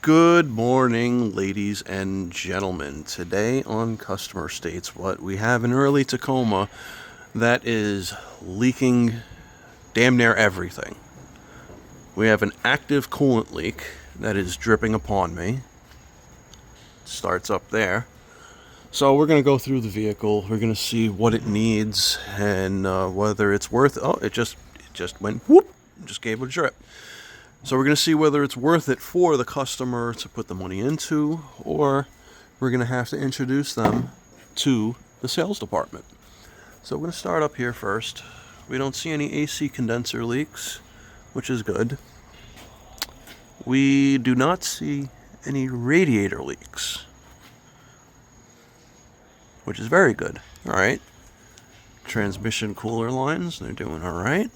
Good morning, ladies and gentlemen. Today on Customer States, what we have in early Tacoma that is leaking damn near everything. We have an active coolant leak that is dripping upon me. Starts up there. So we're going to go through the vehicle. We're going to see what it needs and whether it's worth it. Oh, it just went whoop, just gave a drip. So we're going to see whether it's worth it for the customer to put the money into, or we're going to have to introduce them to the sales department. So we're going to start up here first. We don't see any AC condenser leaks, which is good. We do not see any radiator leaks, which is very good. All right. Transmission cooler lines, they're doing all right.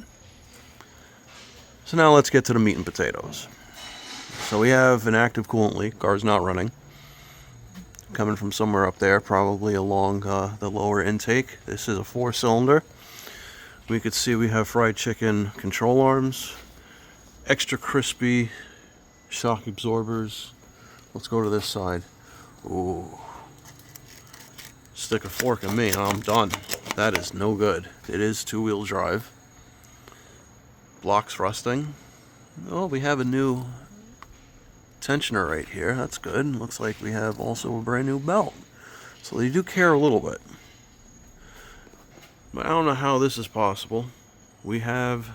So now let's get to the meat and potatoes. So we have an active coolant leak. Car's not running. Coming from somewhere up there, probably along the lower intake. This is a 4-cylinder. We could see we have fried chicken control arms, extra crispy shock absorbers. Let's go to this side. Ooh. Stick a fork in me and I'm done. That is no good. It is 2-wheel drive. Blocks rusting. Oh, we have a new tensioner right here. That's good. Looks like we have also a brand new belt. So they do care a little bit. But I don't know how this is possible. We have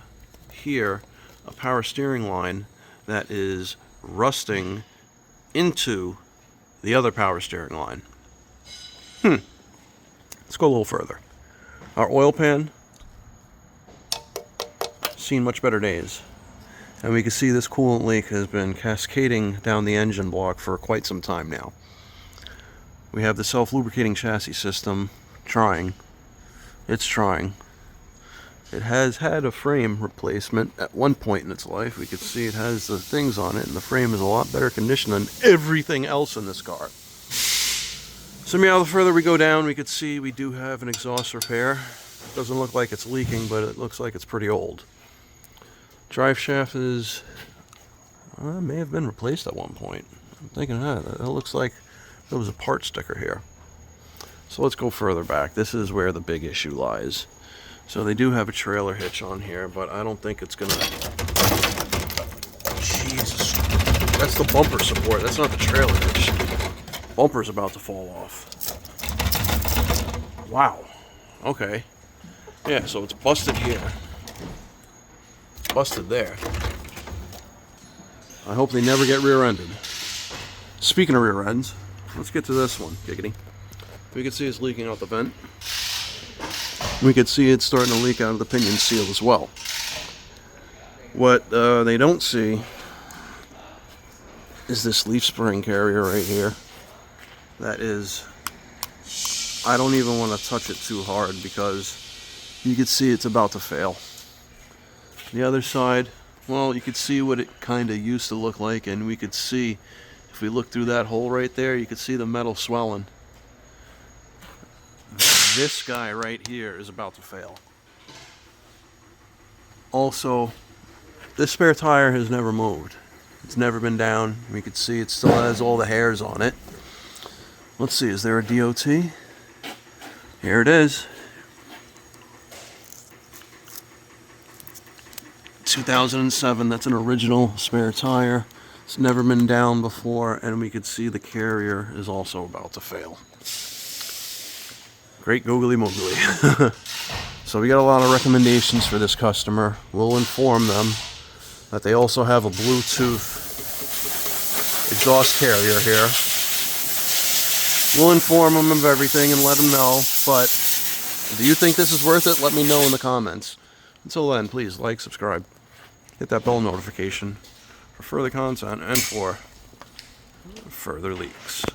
here a power steering line that is rusting into the other power steering line. Let's go a little further. Our oil pan, seen much better days. And we can see this coolant leak has been cascading down the engine block for quite some time now. We have the self-lubricating chassis system trying. It's trying. It has had a frame replacement at one point in its life. We could see it has the things on it, and the frame is a lot better condition than everything else in this car. So meanwhile, the further we go down, we could see we do have an exhaust repair. It doesn't look like it's leaking, but it looks like it's pretty old. Drive shaft is may have been replaced at one point. I'm thinking that looks like there was a part sticker here. So let's go further back. This is where the big issue lies. So they do have a trailer hitch on here, but I don't think it's gonna. Jesus, that's the bumper support. That's not the trailer hitch. Bumper's about to fall off. Wow. Okay. Yeah. So it's busted here. Busted there. I hope they never get rear-ended. Speaking of rear ends, let's get to this one. Giggity. We can see it's leaking out the vent. We can see it's starting to leak out of the pinion seal as well. What they don't see is this leaf spring carrier right here. That is, I don't even want to touch it too hard because you can see it's about to fail. The other side, well, you could see what it kind of used to look like, and we could see, if we look through that hole right there, you could see the metal swelling. This guy right here is about to fail. Also, this spare tire has never moved. It's never been down. We could see it still has all the hairs on it. Let's see, is there a DOT? Here it is. 2007, that's an original spare tire. It's never been down before, and we could see the carrier is also about to fail. Great googly moogly. So we got a lot of recommendations for this customer. We'll inform them that they also have a Bluetooth exhaust carrier here. We'll inform them of everything and let them know, but do you think this is worth it? Let me know in the comments. Until then, please like, subscribe, hit that bell notification for further content and for further leaks.